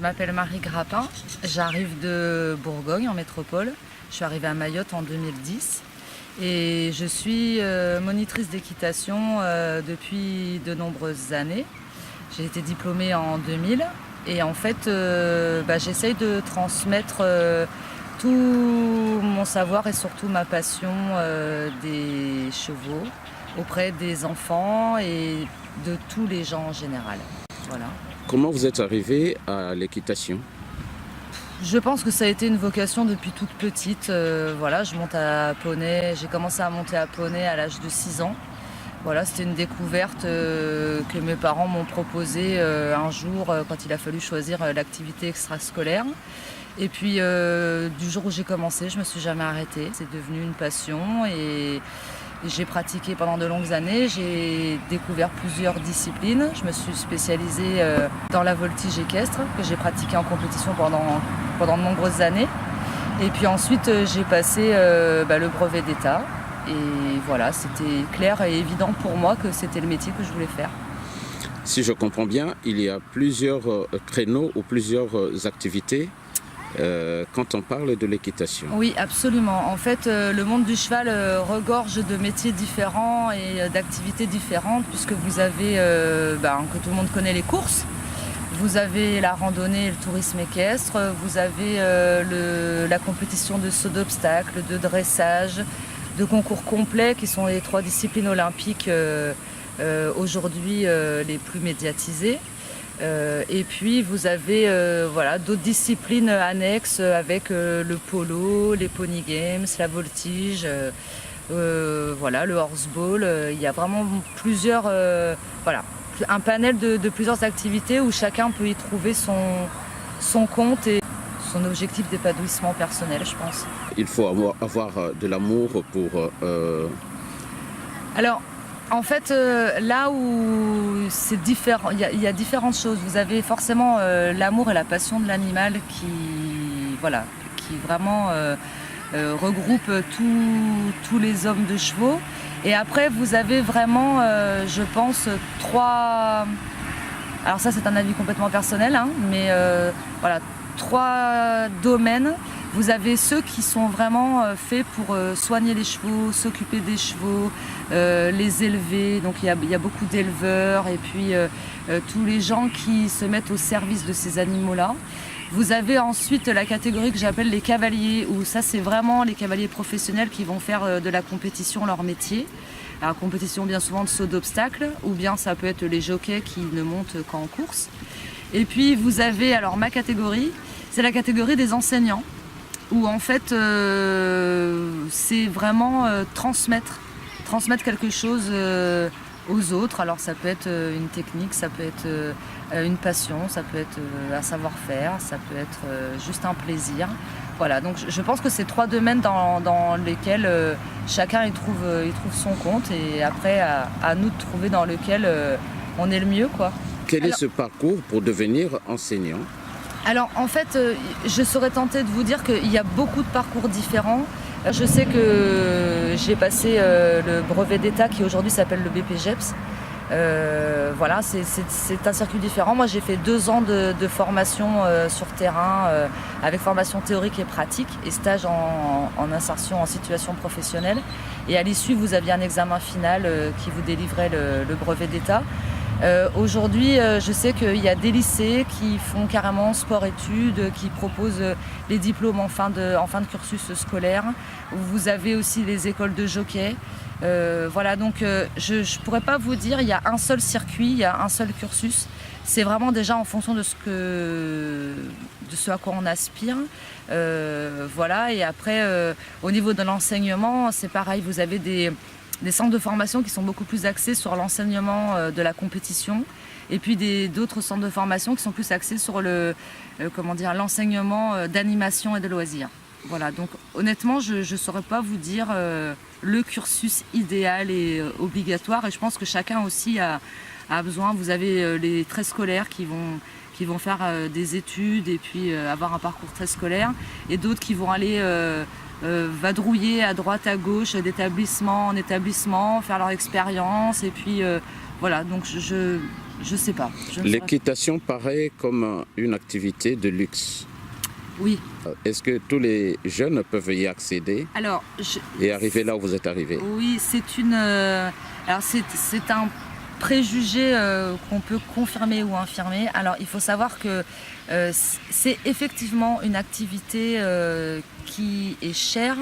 m'appelle Marie Grappin, j'arrive de Bourgogne en métropole. Je suis arrivée à Mayotte en 2010 et je suis monitrice d'équitation depuis de nombreuses années. J'ai été diplômée en 2000 et en fait j'essaye de transmettre tout mon savoir et surtout ma passion des chevaux auprès des enfants et de tous les gens en général. Voilà. Comment vous êtes arrivée à l'équitation ? Je pense que ça a été une vocation depuis toute petite. Je monte à poney. J'ai commencé à monter à poney à l'âge de 6 ans. Voilà, c'était une découverte que mes parents m'ont proposée un jour quand il a fallu choisir l'activité extrascolaire. Et puis du jour où j'ai commencé, je me suis jamais arrêtée. C'est devenu une passion et j'ai pratiqué pendant de longues années. J'ai découvert plusieurs disciplines. Je me suis spécialisée dans la voltige équestre que j'ai pratiquée en compétition pendant de nombreuses années. Et puis ensuite, j'ai passé le brevet d'État. Et voilà, c'était clair et évident pour moi que c'était le métier que je voulais faire. Si je comprends bien, il y a plusieurs créneaux ou plusieurs activités quand on parle de l'équitation. Oui, absolument. En fait, le monde du cheval regorge de métiers différents et d'activités différentes puisque vous avez, que tout le monde connaît, les courses. Vous avez la randonnée et le tourisme équestre. Vous avez la compétition de saut d'obstacles, de dressage, de concours complets qui sont les 3 disciplines olympiques aujourd'hui les plus médiatisées. Et puis vous avez d'autres disciplines annexes avec le polo, les pony games, la voltige, le horseball. Il y a vraiment un panel de plusieurs activités où chacun peut y trouver son compte et son objectif d'épanouissement personnel, je pense. Il faut avoir de l'amour pour... Alors, en fait, là où c'est différent, il y a différentes choses. Vous avez forcément l'amour et la passion de l'animal qui vraiment regroupe tous les hommes de chevaux. Et après, vous avez vraiment, je pense, 3... Alors ça, c'est un avis complètement personnel, mais 3 domaines. Vous avez ceux qui sont vraiment faits pour soigner les chevaux, s'occuper des chevaux, les élever. Donc il y a beaucoup d'éleveurs et puis tous les gens qui se mettent au service de ces animaux-là. Vous avez ensuite la catégorie que j'appelle les cavaliers, où ça c'est vraiment les cavaliers professionnels qui vont faire de la compétition leur métier. La compétition bien souvent de saut d'obstacles, ou bien ça peut être les jockeys qui ne montent qu'en course. Et puis vous avez, alors ma catégorie, c'est la catégorie des enseignants, où en fait c'est vraiment transmettre quelque chose aux autres. Alors ça peut être une technique, ça peut être une passion, ça peut être un savoir-faire, ça peut être juste un plaisir. Voilà, donc je pense que c'est 3 domaines dans lesquels chacun y trouve son compte et après à nous de trouver dans lequel on est le mieux, quoi. Quel est ce parcours pour devenir enseignant ? Alors en fait, je serais tentée de vous dire qu'il y a beaucoup de parcours différents. Je sais que j'ai passé le brevet d'État qui aujourd'hui s'appelle le BPGEPS. C'est un circuit différent. Moi j'ai fait 2 ans de formation sur terrain avec formation théorique et pratique et stage en insertion en situation professionnelle. Et à l'issue vous aviez un examen final qui vous délivrait le brevet d'État. Aujourd'hui, je sais qu'il y a des lycées qui font carrément sport-études, qui proposent les diplômes en fin de cursus scolaire. Vous avez aussi les écoles de jockey. Donc je ne pourrais pas vous dire il y a un seul circuit, il y a un seul cursus. C'est vraiment déjà en fonction de ce à quoi on aspire. Et après, au niveau de l'enseignement, c'est pareil, vous avez des centres de formation qui sont beaucoup plus axés sur l'enseignement de la compétition et puis d'autres centres de formation qui sont plus axés sur l'enseignement d'animation et de loisirs. Voilà, donc honnêtement, je ne saurais pas vous dire le cursus idéal et obligatoire et je pense que chacun aussi a besoin. Vous avez les très scolaires qui vont faire des études et puis avoir un parcours très scolaire et d'autres qui vont aller vadrouiller à droite à gauche d'établissement en établissement, faire leur expérience et puis donc Je sais pas. L'équitation paraît comme une activité de luxe. Oui. Est-ce que tous les jeunes peuvent y accéder et arriver là où vous êtes arrivé? Oui, c'est un préjugé qu'on peut confirmer ou infirmer. Alors, il faut savoir que c'est effectivement une activité qui est chère.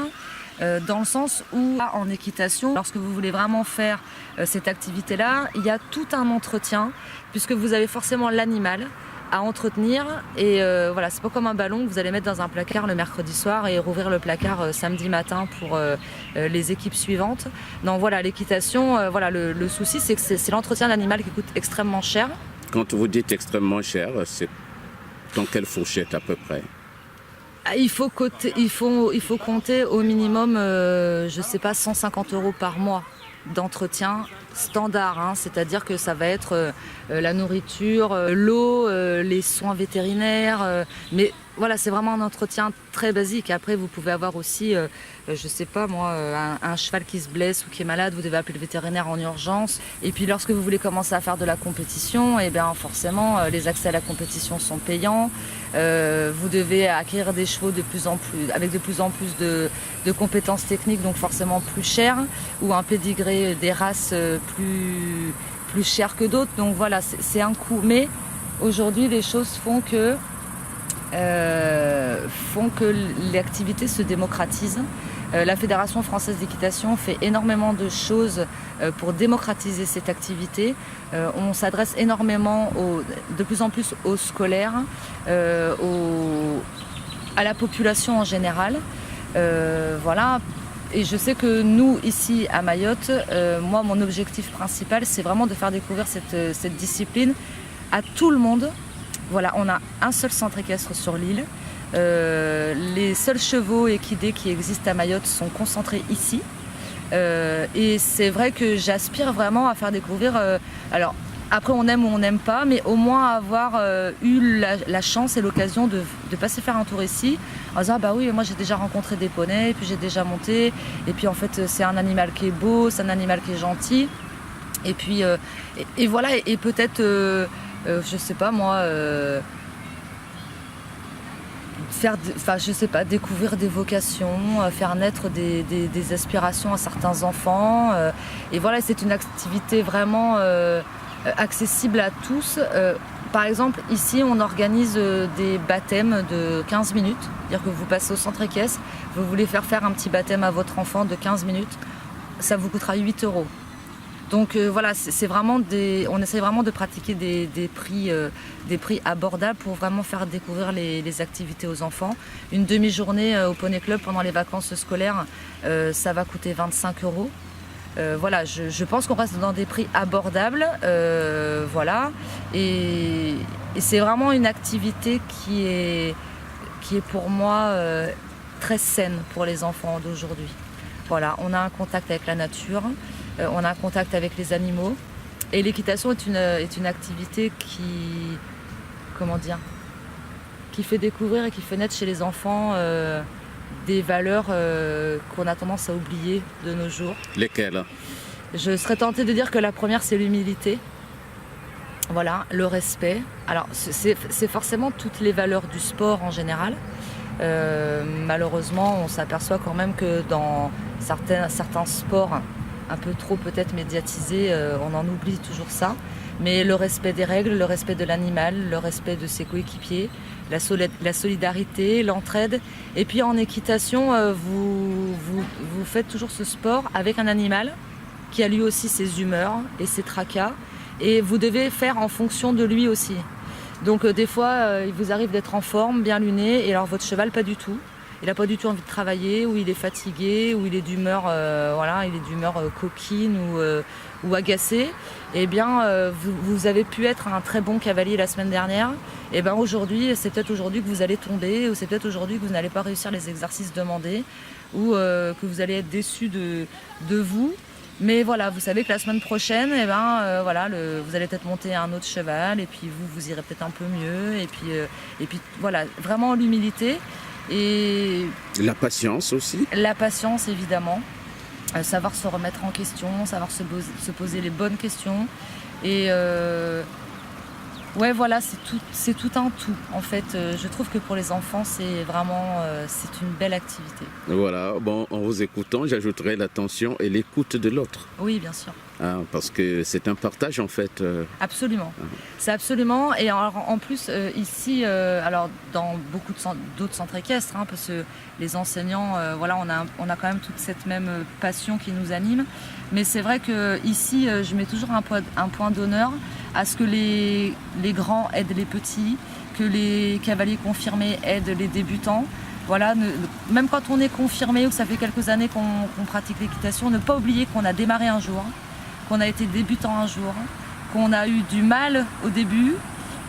Dans le sens où, en équitation, lorsque vous voulez vraiment faire cette activité-là, il y a tout un entretien, puisque vous avez forcément l'animal à entretenir. Et voilà, c'est pas comme un ballon que vous allez mettre dans un placard le mercredi soir et rouvrir le placard samedi matin pour les équipes suivantes. Non, voilà, l'équitation, voilà, le souci, c'est que c'est l'entretien de l'animal qui coûte extrêmement cher. Quand vous dites extrêmement cher, c'est dans quelle fourchette à peu près? Il faut compter au minimum, je sais pas, 150 € par mois d'entretien standard, hein, c'est-à-dire que ça va être la nourriture, l'eau, les soins vétérinaires, mais voilà, c'est vraiment un entretien très basique. Après, vous pouvez avoir aussi, je sais pas moi, un cheval qui se blesse ou qui est malade, vous devez appeler le vétérinaire en urgence. Et puis lorsque vous voulez commencer à faire de la compétition, et bien forcément, les accès à la compétition sont payants. Vous devez acquérir des chevaux avec de plus en plus de compétences techniques, donc forcément plus chères, ou un pédigré des races plus chères que d'autres. Donc voilà, c'est un coût. Mais aujourd'hui, les choses font que l'activité se démocratise. La Fédération française d'équitation fait énormément de choses pour démocratiser cette activité. On s'adresse énormément, de plus en plus aux scolaires, à la population en général. Voilà. Et je sais que nous, ici à Mayotte, moi, mon objectif principal, c'est vraiment de faire découvrir cette discipline à tout le monde. Voilà, on a un seul centre équestre sur l'île. Les seuls chevaux équidés qui existent à Mayotte sont concentrés ici. Et c'est vrai que j'aspire vraiment à faire découvrir... alors, après, on aime ou on n'aime pas, mais au moins avoir eu la chance et l'occasion de passer faire un tour ici, en disant, bah oui, moi j'ai déjà rencontré des poneys, et puis j'ai déjà monté, et puis en fait, c'est un animal qui est beau, c'est un animal qui est gentil. Et puis, et voilà, et peut-être... je sais pas moi, je sais pas, découvrir des vocations, faire naître des aspirations à certains enfants. Et voilà, c'est une activité vraiment accessible à tous. Par exemple, ici, on organise des baptêmes de 15 minutes. C'est-à-dire que vous passez au centre équestre, vous voulez faire un petit baptême à votre enfant de 15 minutes, ça vous coûtera 8 €. Donc voilà, c'est vraiment on essaie vraiment de pratiquer des prix abordables pour vraiment faire découvrir les activités aux enfants. Une demi-journée au Poney Club pendant les vacances scolaires, ça va coûter 25 €. Voilà, je pense qu'on reste dans des prix abordables. Voilà, et c'est vraiment une activité qui est pour moi très saine pour les enfants d'aujourd'hui. Voilà, on a un contact avec la nature. On a un contact avec les animaux. Et l'équitation est une activité qui fait découvrir et qui fait naître chez les enfants des valeurs qu'on a tendance à oublier de nos jours. Lesquelles? Je serais tentée de dire que la première, c'est l'humilité. Voilà, le respect. Alors, c'est forcément toutes les valeurs du sport en général. Malheureusement, on s'aperçoit quand même que dans certains sports, un peu trop peut-être médiatisé, on en oublie toujours ça. Mais le respect des règles, le respect de l'animal, le respect de ses coéquipiers, la solidarité, l'entraide. Et puis en équitation, vous faites toujours ce sport avec un animal qui a lui aussi ses humeurs et ses tracas. Et vous devez faire en fonction de lui aussi. Donc des fois, il vous arrive d'être en forme, bien luné, et alors votre cheval, pas du tout. Il n'a pas du tout envie de travailler, ou il est fatigué, ou il est d'humeur coquine ou agacé. Eh bien, vous avez pu être un très bon cavalier la semaine dernière. Et bien aujourd'hui, c'est peut-être aujourd'hui que vous allez tomber, ou c'est peut-être aujourd'hui que vous n'allez pas réussir les exercices demandés, ou que vous allez être déçu de vous. Mais voilà, vous savez que la semaine prochaine, eh ben, vous allez peut-être monter un autre cheval, et puis vous irez peut-être un peu mieux. Et puis voilà, vraiment l'humilité. Et la patience aussi. La patience, évidemment. Savoir se remettre en question, savoir se poser les bonnes questions. Et Ouais, voilà, c'est tout un tout. En fait, je trouve que pour les enfants, c'est vraiment c'est une belle activité. Voilà, bon, en vous écoutant, j'ajouterai l'attention et l'écoute de l'autre. Oui, bien sûr. Hein, parce que c'est un partage en fait. Absolument. C'est absolument. Et en plus, ici, alors dans beaucoup d'autres centres équestres, hein, parce que les enseignants, voilà, on a quand même toute cette même passion qui nous anime. Mais c'est vrai que ici, je mets toujours un point d'honneur à ce que les grands aident les petits, que les cavaliers confirmés aident les débutants. Voilà, même quand on est confirmé ou que ça fait quelques années qu'on pratique l'équitation, ne pas oublier qu'on a démarré un jour, qu'on a été débutant un jour, qu'on a eu du mal au début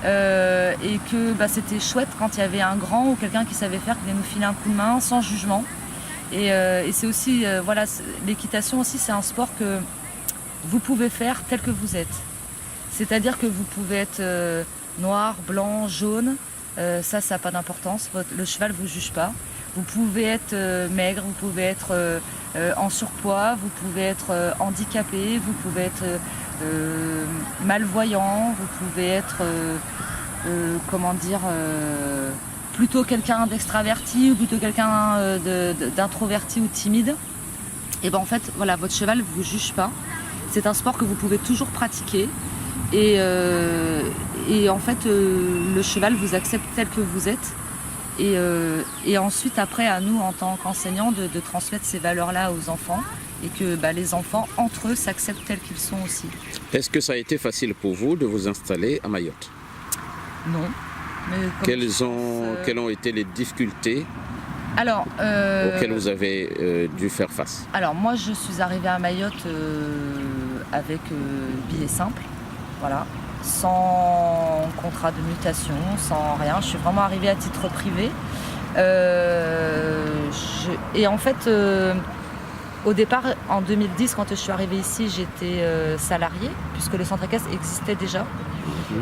et que c'était chouette quand il y avait un grand ou quelqu'un qui savait faire, qui venait nous filer un coup de main sans jugement. Et c'est aussi, voilà, l'équitation aussi, c'est un sport que vous pouvez faire tel que vous êtes. C'est-à-dire que vous pouvez être noir, blanc, jaune, ça n'a pas d'importance, le cheval ne vous juge pas. Vous pouvez être maigre, vous pouvez être en surpoids, vous pouvez être handicapé, vous pouvez être malvoyant, vous pouvez être, plutôt quelqu'un d'extraverti ou plutôt quelqu'un d'introverti ou timide. Et en fait, voilà, votre cheval ne vous juge pas. C'est un sport que vous pouvez toujours pratiquer. Et en fait, le cheval vous accepte tel que vous êtes. Et ensuite, après, à nous, en tant qu'enseignants, de transmettre ces valeurs-là aux enfants et que les enfants, entre eux, s'acceptent tels qu'ils sont aussi. Est-ce que ça a été facile pour vous de vous installer à Mayotte? Non. Mais quelles ont été les difficultés auxquelles vous avez dû faire face? Alors, moi, je suis arrivée à Mayotte avec billet simple. Voilà, sans contrat de mutation, sans rien. Je suis vraiment arrivée à titre privé. Et en fait, au départ, en 2010, quand je suis arrivée ici, j'étais salariée, puisque le centre équestre existait déjà.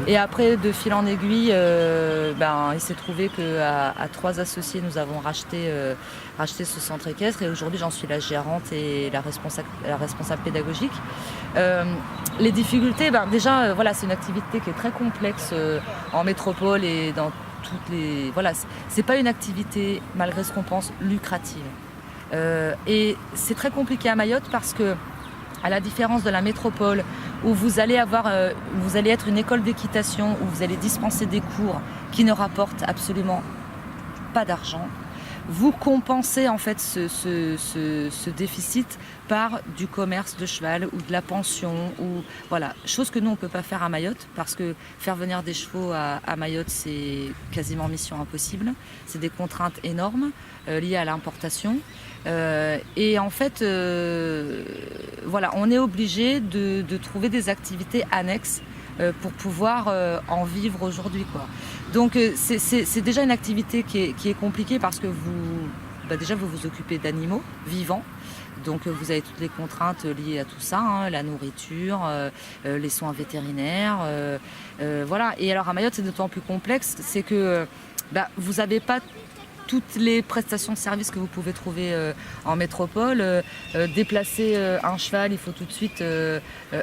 Et après, de fil en aiguille, il s'est trouvé qu'à 3 associés, nous avons racheté ce centre équestre. Et aujourd'hui, j'en suis la gérante et la responsable pédagogique. Les difficultés, déjà, voilà, c'est une activité qui est très complexe en métropole et dans toutes les... Voilà, c'est pas une activité, malgré ce qu'on pense, lucrative. Et c'est très compliqué à Mayotte parce que, à la différence de la métropole, où vous allez être une école d'équitation, où vous allez dispenser des cours qui ne rapportent absolument pas d'argent, vous compensez en fait ce déficit par du commerce de cheval ou de la pension, ou voilà, chose que nous on ne peut pas faire à Mayotte, parce que faire venir des chevaux à Mayotte, c'est quasiment mission impossible. C'est des contraintes énormes liées à l'importation. Et en fait, voilà, on est obligé de trouver des activités annexes pour pouvoir en vivre aujourd'hui, quoi. Donc c'est déjà une activité qui est compliquée parce que déjà vous vous occupez d'animaux vivants. Donc vous avez toutes les contraintes liées à tout ça, hein, la nourriture, les soins vétérinaires, voilà. Et alors à Mayotte, c'est d'autant plus complexe, c'est que vous n'avez pas toutes les prestations de services que vous pouvez trouver en métropole. Déplacer un cheval, il faut tout de suite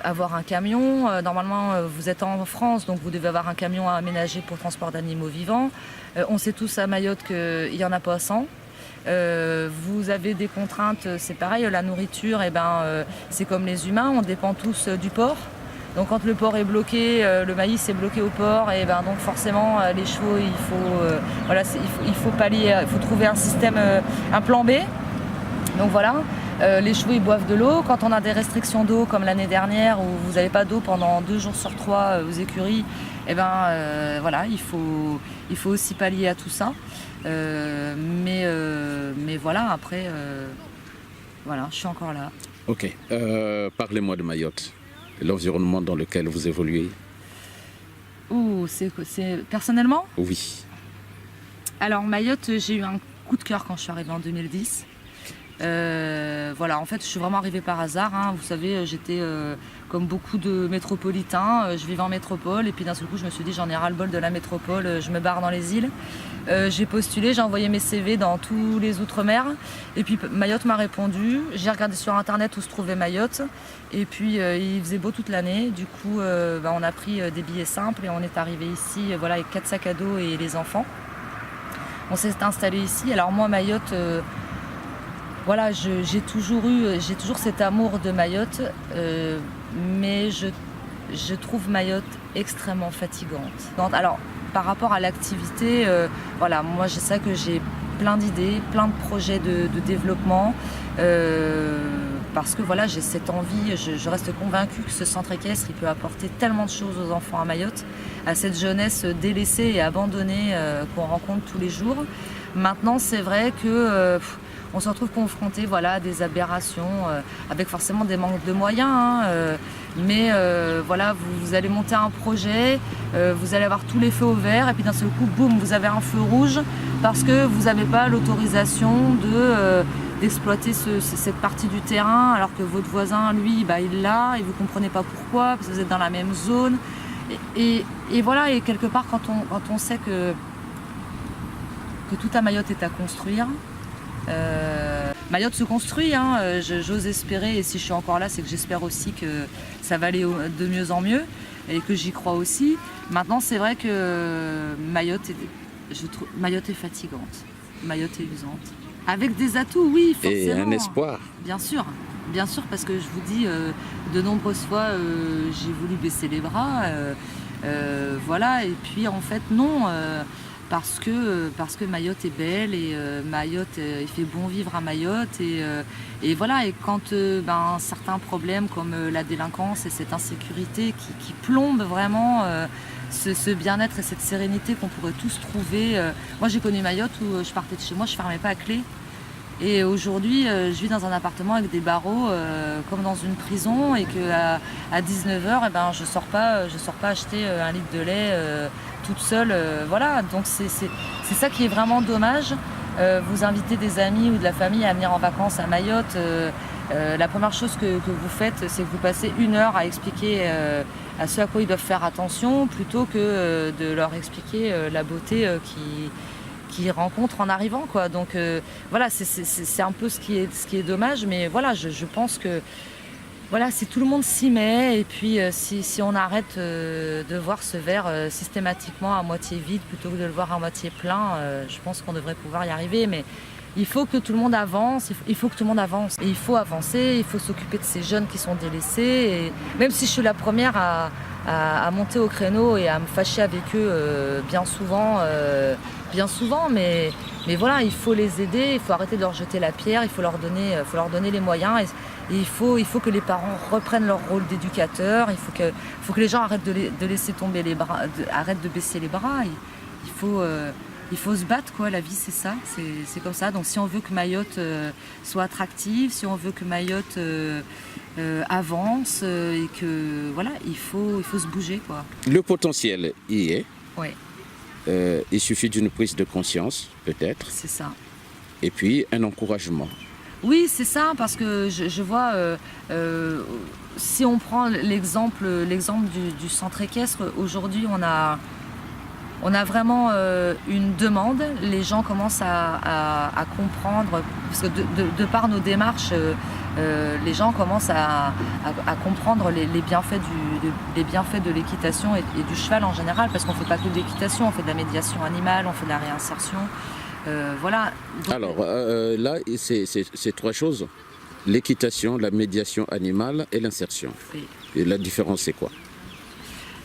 avoir un camion. Normalement, vous êtes en France, donc vous devez avoir un camion à aménager pour transport d'animaux vivants. On sait tous à Mayotte qu'il n'y en a pas 100. Vous avez des contraintes, c'est pareil, la nourriture, c'est comme les humains, on dépend tous du porc. Donc quand le porc est bloqué, le maïs est bloqué au porc, et donc forcément les chevaux, il faut pallier, il faut trouver un système, un plan B. Donc voilà, les chevaux ils boivent de l'eau. Quand on a des restrictions d'eau comme l'année dernière où vous n'avez pas d'eau pendant 2 jours sur 3 aux écuries, voilà, il faut aussi pallier à tout ça. Mais voilà, après, voilà, je suis encore là. Ok, parlez-moi de Mayotte, l'environnement dans lequel vous évoluez. C'est personnellement ? Oui. Alors Mayotte, j'ai eu un coup de cœur quand je suis arrivée en 2010. Voilà, en fait, je suis vraiment arrivée par hasard, hein. Vous savez, j'étais comme beaucoup de métropolitains, je vivais en métropole et puis d'un seul coup, je me suis dit, j'en ai ras-le-bol de la métropole, je me barre dans les îles. J'ai postulé, j'ai envoyé mes CV dans tous les outre-mer et puis Mayotte m'a répondu. J'ai regardé sur internet où se trouvait Mayotte et puis il faisait beau toute l'année. Du coup, on a pris des billets simples et on est arrivé ici, voilà, avec 4 sacs à dos et les enfants. On s'est installé ici. Alors moi, Mayotte, voilà, j'ai toujours cet amour de Mayotte, mais je trouve Mayotte extrêmement fatigante. Alors, par rapport à l'activité, voilà, moi je sais que j'ai plein d'idées, plein de projets de développement, parce que voilà, j'ai cette envie, je reste convaincue que ce centre équestre, il peut apporter tellement de choses aux enfants à Mayotte, à cette jeunesse délaissée et abandonnée qu'on rencontre tous les jours. Maintenant, c'est vrai que on se retrouve confronté, voilà, à des aberrations, avec forcément des manques de moyens, hein, mais voilà, vous allez monter un projet, vous allez avoir tous les feux au vert et puis d'un seul coup, boum, vous avez un feu rouge parce que vous n'avez pas l'autorisation d'exploiter cette partie du terrain alors que votre voisin, lui, il l'a et vous ne comprenez pas pourquoi, parce que vous êtes dans la même zone. Et voilà, et quelque part, quand on sait que tout à Mayotte est à construire, Mayotte se construit, hein, j'ose espérer, et si je suis encore là, c'est que j'espère aussi que ça va aller de mieux en mieux et que j'y crois aussi. Maintenant, c'est vrai que Mayotte est fatigante, Mayotte est usante. Avec des atouts, oui, forcément. Et un espoir. Bien sûr, parce que je vous dis, de nombreuses fois, j'ai voulu baisser les bras, voilà, et puis en fait, non. Parce que Mayotte est belle et Mayotte, il fait bon vivre à Mayotte et voilà, et quand certains problèmes comme la délinquance et cette insécurité qui plombent vraiment ce bien-être et cette sérénité qu'on pourrait tous trouver. Moi j'ai connu Mayotte où je partais de chez moi, je fermais pas à clé. Et aujourd'hui, je vis dans un appartement avec des barreaux comme dans une prison et qu'à 19h, je sors pas acheter un litre de lait toute seule. Voilà, donc c'est ça qui est vraiment dommage. Vous invitez des amis ou de la famille à venir en vacances à Mayotte. La première chose que vous faites, c'est que vous passez 1 heure à expliquer à ceux à quoi ils doivent faire attention plutôt que de leur expliquer la beauté qu'ils rencontrent en arrivant, quoi. Donc voilà, c'est un peu ce qui est dommage, mais voilà, je pense que voilà, si tout le monde s'y met et puis si on arrête de voir ce verre systématiquement à moitié vide plutôt que de le voir à moitié plein, je pense qu'on devrait pouvoir y arriver, mais il faut que tout le monde avance, il faut que tout le monde avance. Et il faut avancer, il faut s'occuper de ces jeunes qui sont délaissés, et même si je suis la première à monter au créneau et à me fâcher avec eux bien souvent, mais voilà, il faut les aider, il faut arrêter de leur jeter la pierre, il faut leur donner les moyens et il faut que les parents reprennent leur rôle d'éducateur, il faut que les gens arrêtent de laisser tomber les bras, arrêtent de baisser les bras, il faut se battre, quoi. La vie c'est ça, c'est comme ça. Donc si on veut que Mayotte soit attractive, si on veut que Mayotte avance et que voilà, il faut se bouger, quoi. Le potentiel y est. Oui. Il suffit d'une prise de conscience, peut-être. C'est ça. Et puis un encouragement. Oui, c'est ça, parce que je vois, si on prend l'exemple du centre équestre, aujourd'hui on a vraiment une demande. Les gens commencent à comprendre, parce que de par nos démarches, les gens commencent à comprendre les bienfaits de l'équitation et du cheval en général, parce qu'on ne fait pas que de l'équitation, on fait de la médiation animale, on fait de la réinsertion. Voilà. Donc, alors là, c'est 3 choses. L'équitation, la médiation animale et l'insertion. Oui. Et la différence, c'est quoi?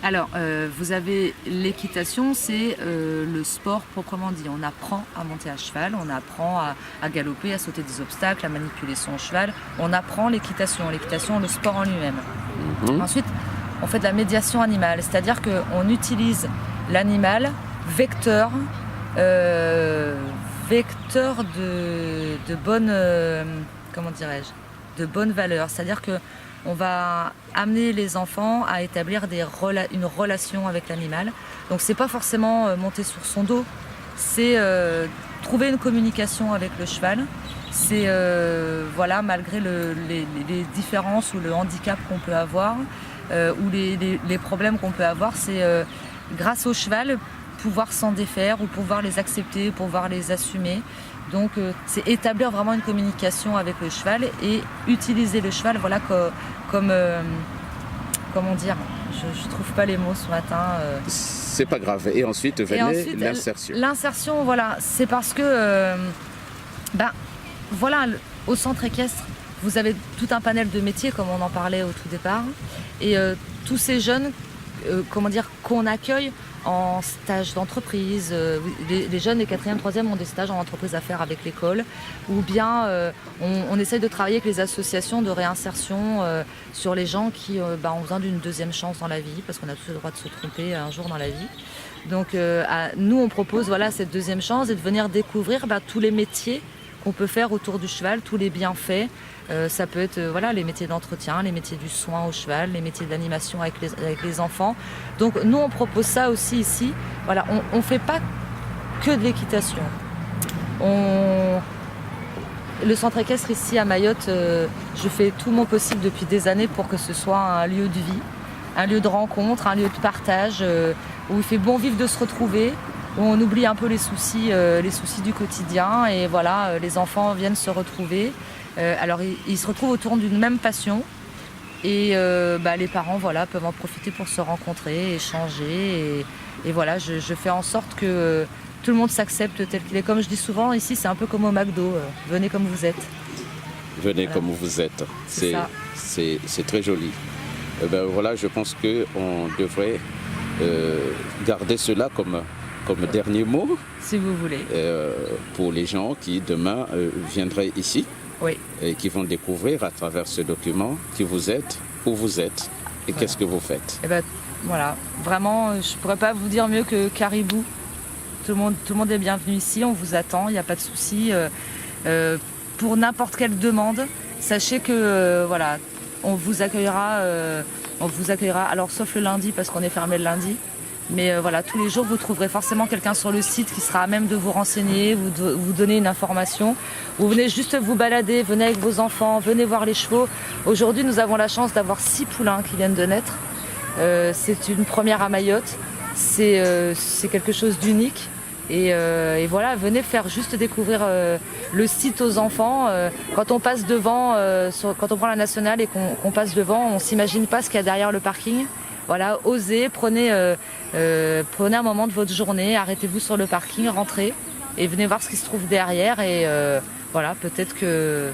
Alors, vous avez l'équitation, c'est le sport proprement dit. On apprend à monter à cheval, on apprend à galoper, à sauter des obstacles, à manipuler son cheval. On apprend l'équitation, le sport en lui-même. Ensuite, on fait de la médiation animale, c'est-à-dire qu'on utilise l'animal vecteur de bonne, comment dirais-je, de bonne valeur. C'est-à-dire que on va amener les enfants à établir une relation avec l'animal. Donc c'est pas forcément monter sur son dos, c'est trouver une communication avec le cheval, c'est voilà, malgré les différences ou le handicap qu'on peut avoir ou les problèmes qu'on peut avoir, c'est grâce au cheval pouvoir s'en défaire ou pouvoir les accepter, pouvoir les assumer. Donc c'est établir vraiment une communication avec le cheval et utiliser le cheval voilà, comme comment dire, je trouve pas les mots ce matin. C'est pas grave. Et ensuite venait l'insertion. L'insertion, voilà, c'est parce que voilà, au centre équestre, vous avez tout un panel de métiers, comme on en parlait au tout départ. Et tous ces jeunes, comment dire, qu'on accueille en stage d'entreprise. Les jeunes des 4e, 3e ont des stages en entreprise à faire avec l'école. Ou bien on essaye de travailler avec les associations de réinsertion sur les gens qui ont besoin d'une deuxième chance dans la vie, parce qu'on a tous le droit de se tromper un jour dans la vie. Donc nous, on propose voilà, cette deuxième chance et de venir découvrir tous les métiers qu'on peut faire autour du cheval, tous les bienfaits. Ça peut être voilà, les métiers d'entretien, les métiers du soin au cheval, les métiers d'animation avec les enfants. Donc nous, on propose ça aussi ici. Voilà, on ne fait pas que de l'équitation. Le centre équestre ici à Mayotte, je fais tout mon possible depuis des années pour que ce soit un lieu de vie, un lieu de rencontre, un lieu de partage, où il fait bon vivre de se retrouver, où on oublie un peu les soucis du quotidien. Et voilà, les enfants viennent se retrouver. Alors ils se retrouvent autour d'une même passion et les parents voilà, peuvent en profiter pour se rencontrer, échanger et voilà, je fais en sorte que tout le monde s'accepte tel qu'il est. Comme je dis souvent, ici c'est un peu comme au McDo, venez comme vous êtes. Venez comme vous êtes, c'est très joli. Voilà, je pense qu'on devrait garder cela comme dernier mot. Si vous voulez. Pour les gens qui demain viendraient ici. Oui. Et qui vont découvrir à travers ce document qui vous êtes, où vous êtes et voilà. Qu'est-ce que vous faites. Et voilà, vraiment, je ne pourrais pas vous dire mieux que Caribou. Tout le monde est bienvenu ici, on vous attend, il n'y a pas de souci. Pour n'importe quelle demande, sachez que voilà, on vous accueillera, alors sauf le lundi parce qu'on est fermé le lundi. Mais voilà, tous les jours, vous trouverez forcément quelqu'un sur le site qui sera à même de vous renseigner, vous donner une information. Vous venez juste vous balader, venez avec vos enfants, venez voir les chevaux. Aujourd'hui, nous avons la chance d'avoir 6 poulains qui viennent de naître. C'est une première à Mayotte. C'est quelque chose d'unique. Et voilà, venez faire juste découvrir le site aux enfants. Quand on passe devant, quand on prend la nationale et qu'on passe devant, on ne s'imagine pas ce qu'il y a derrière le parking. Voilà, osez, prenez un moment de votre journée, arrêtez-vous sur le parking, rentrez et venez voir ce qui se trouve derrière et voilà, peut-être que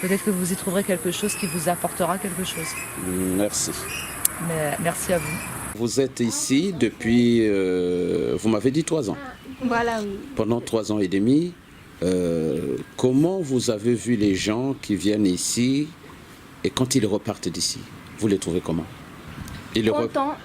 vous y trouverez quelque chose qui vous apportera quelque chose. Merci. Merci à vous. Vous êtes ici depuis, vous m'avez dit 3 ans. Voilà, oui. Pendant 3 ans et demi, comment vous avez vu les gens qui viennent ici et quand ils repartent d'ici, vous les trouvez comment? Contents,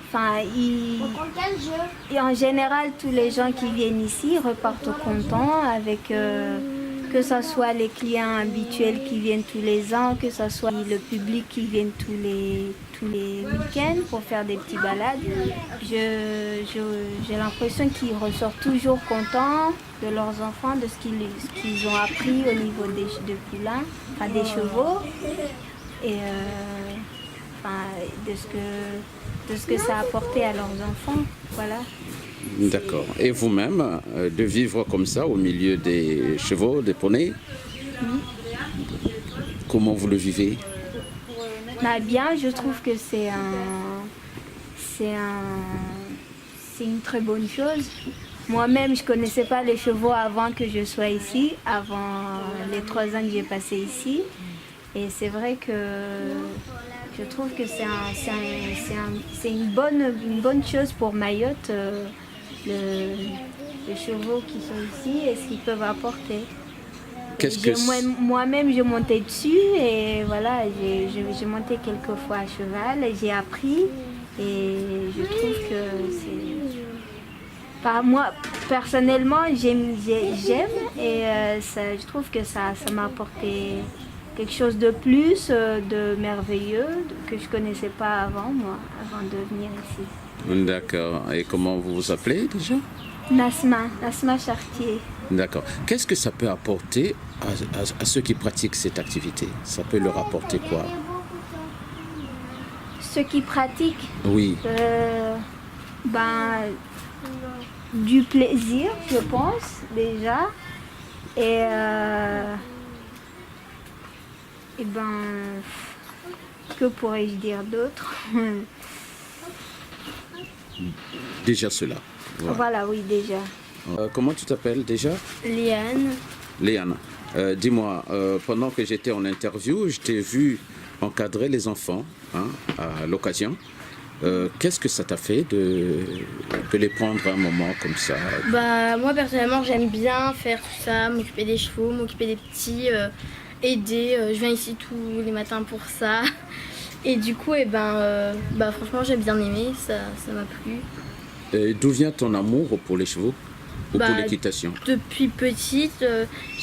et en général tous les gens qui viennent ici repartent contents avec que ce soit les clients habituels qui viennent tous les ans, que ce soit le public qui vient tous les week-ends pour faire des petites balades. J'ai l'impression qu'ils ressortent toujours contents de leurs enfants, de ce qu'ils ont appris au niveau des poulains, des chevaux et de ce que ça a apporté à leurs enfants, voilà. D'accord. Et vous-même, de vivre comme ça au milieu des chevaux, des poneys, comment vous le vivez? Bien, je trouve que c'est une très bonne chose. Moi-même, je ne connaissais pas les chevaux avant que je sois ici, avant les 3 ans que j'ai passé ici. Et c'est vrai que je trouve que c'est une bonne chose pour Mayotte, les chevaux qui sont ici et ce qu'ils peuvent apporter. Moi-même, je montais dessus et voilà, j'ai monté quelques fois à cheval et j'ai appris et je trouve que c'est... moi, personnellement, j'aime et je trouve que ça m'a apporté quelque chose de plus, de merveilleux, que je ne connaissais pas avant de venir ici. D'accord. Et comment vous vous appelez déjà? Nasma Chartier. D'accord. Qu'est-ce que ça peut apporter à ceux qui pratiquent cette activité? Ça peut leur apporter quoi? Ceux qui pratiquent, Oui. Du plaisir, je pense, déjà. Et que pourrais-je dire d'autre? Déjà cela. Voilà. Voilà, oui, déjà. Comment tu t'appelles déjà? Liane. Léane. Dis-moi, pendant que j'étais en interview, je t'ai vu encadrer les enfants à l'occasion. Qu'est-ce que ça t'a fait de les prendre un moment comme ça? Moi personnellement j'aime bien faire tout ça, m'occuper des chevaux, m'occuper des petits, aider. Je viens ici tous les matins pour ça. Et du coup, franchement j'ai bien aimé, ça m'a plu. D'où vient ton amour pour les chevaux ou pour l'équitation? Depuis petite,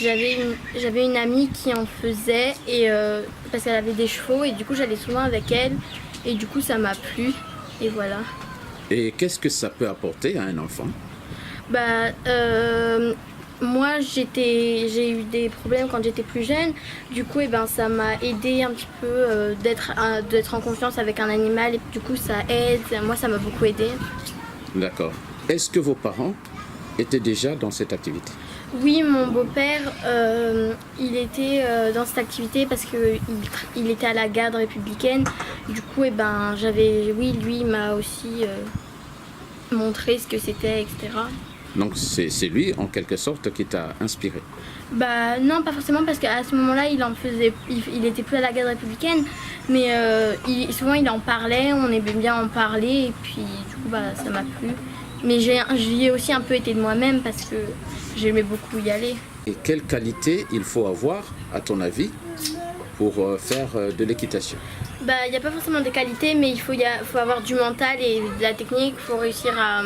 j'avais une amie qui en faisait parce qu'elle avait des chevaux et du coup j'allais souvent avec elle et du coup ça m'a plu et voilà. Et qu'est-ce que ça peut apporter à un enfant? Moi j'ai eu des problèmes quand j'étais plus jeune, du coup ça m'a aidé un petit peu d'être en confiance avec un animal et du coup ça aide, moi ça m'a beaucoup aidé. D'accord. Est-ce que vos parents étaient déjà dans cette activité? Oui, mon beau-père, il était dans cette activité parce qu'il était à la garde républicaine. Du coup, lui, il m'a aussi montré ce que c'était, etc. Donc c'est lui, en quelque sorte, qui t'a inspiré? Non, pas forcément, parce qu'à ce moment-là, il était plus à la garde républicaine, mais souvent il en parlait, on aimait bien en parler, et puis du coup, ça m'a plu. Mais j'y ai aussi un peu été de moi-même parce que j'aimais beaucoup y aller. Et quelle qualité il faut avoir, à ton avis, pour faire de l'équitation? Il n'y a pas forcément des qualités, mais il faut avoir du mental et de la technique. Il faut réussir à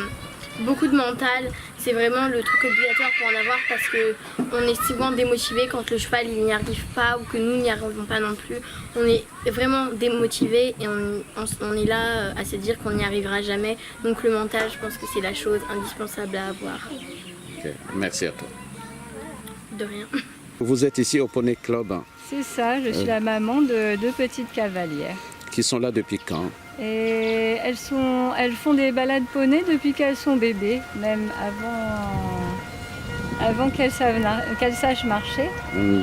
beaucoup de mental. C'est vraiment le truc obligatoire pour en avoir parce qu'on est souvent démotivé quand le cheval il n'y arrive pas ou que nous n'y arrivons pas non plus. On est vraiment démotivé et on est là à se dire qu'on n'y arrivera jamais. Donc le mental, je pense que c'est la chose indispensable à avoir. Okay. Merci à toi. De rien. Vous êtes ici au Poney Club? C'est ça, je suis la maman de deux petites cavalières. Qui sont là depuis quand? Et elles font des balades poney depuis qu'elles sont bébés, même avant qu'elles sachent marcher.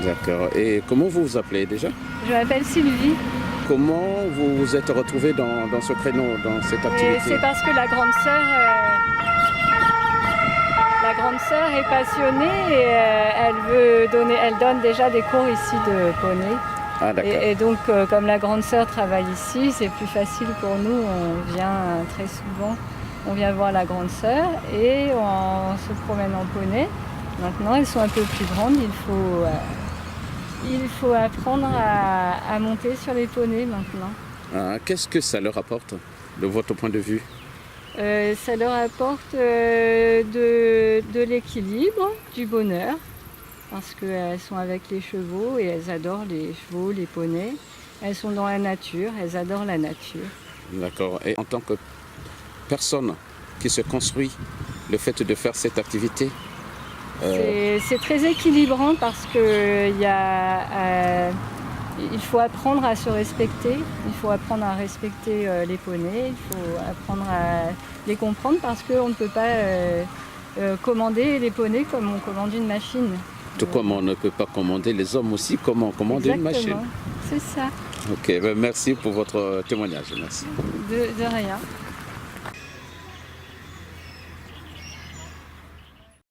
D'accord. Et comment vous vous appelez déjà? Je m'appelle Sylvie. Comment vous vous êtes retrouvée dans ce créneau, dans cette activité? C'est parce que la grande sœur est passionnée et elle donne déjà des cours ici de poney. Ah, et donc, comme la grande sœur travaille ici, c'est plus facile pour nous. On vient très souvent, on vient voir la grande sœur et on se promène en poney. Maintenant, elles sont un peu plus grandes. Il faut apprendre à monter sur les poneys maintenant. Qu'est-ce que ça leur apporte, de votre point de vue? Ça leur apporte de l'équilibre, du bonheur. Parce qu'elles sont avec les chevaux et elles adorent les chevaux, les poneys. Elles sont dans la nature, elles adorent la nature. D'accord. Et en tant que personne qui se construit, le fait de faire cette activité? C'est très équilibrant parce que il faut apprendre à se respecter, il faut apprendre à respecter les poneys, il faut apprendre à les comprendre parce qu'on ne peut pas commander les poneys comme on commande une machine. Tout comme on ne peut pas commander les hommes aussi, comme on commande une machine. C'est ça. Ok, merci pour votre témoignage. Merci. De rien.